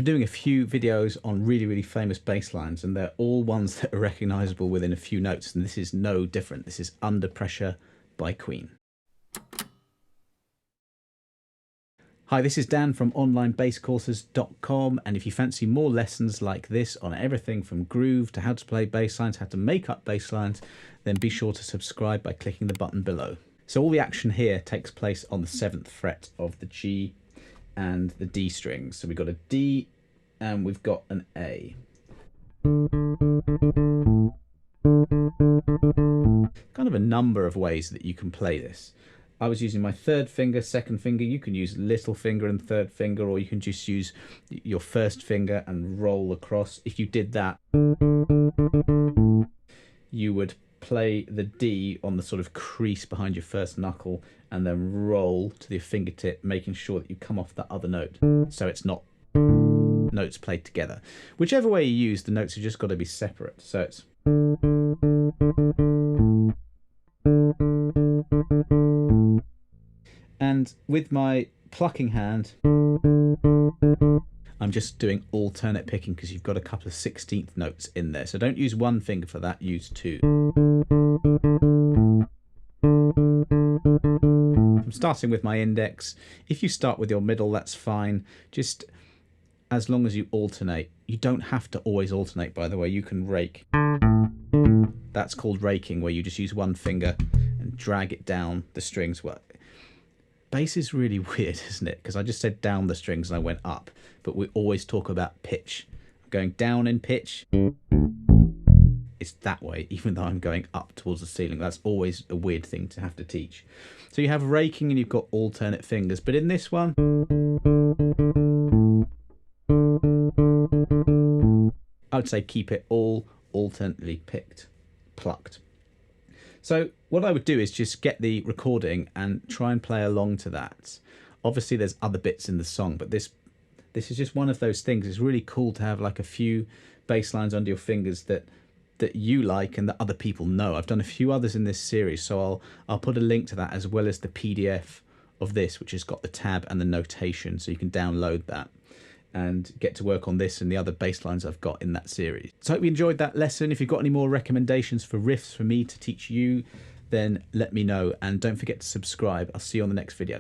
been doing a few videos on really famous bass lines, and they're all ones that are recognizable within a few notes, and this is no different. This is Under Pressure by Queen. Hi, this is Dan from onlinebasscourses.com, and if you fancy more lessons like this on everything from groove to how to play bass lines, how to make up bass lines, then be sure to subscribe by clicking the button below. So all the action here takes place on the 7th fret of the G and the D strings. So we've got a D and we've got an A. Kind of a number of ways that you can play this. I was using my third finger, second finger. You can use little finger and third finger, or you can just use your first finger and roll across. If you did that, you would play the D on the sort of crease behind your first knuckle and then roll to the fingertip, making sure that you come off that other note. So it's not notes played together. Whichever way you use, the notes have just got to be separate. So it's... And with my plucking hand, I'm just doing alternate picking because you've got a couple of 16th notes in there. So don't use one finger for that, use two. I'm starting with my index. If you start with your middle, that's fine. Just as long as you alternate. You don't have to always alternate, by the way. You can rake. That's called raking, where you just use one finger and drag it down the strings. Well, bass is really weird, isn't it? Because I just said down the strings and I went up, but we always talk about pitch. I'm going down in pitch. It's that way, even though I'm going up towards the ceiling. That's always a weird thing to have to teach. So you have raking and you've got alternate fingers, but in this one, I would say keep it all alternately picked, plucked. So what I would do is just get the recording and try and play along to that. Obviously there's other bits in the song, but this is just one of those things. It's really cool to have like a few bass lines under your fingers that you like and that other people know. I've done a few others in this series, so I'll put a link to that as well as the PDF of this, which has got the tab and the notation, so you can download that and get to work on this and the other bass lines I've got in that series. So I hope you enjoyed that lesson. If you've got any more recommendations for riffs for me to teach you, then let me know, and don't forget to subscribe. I'll see you on the next video.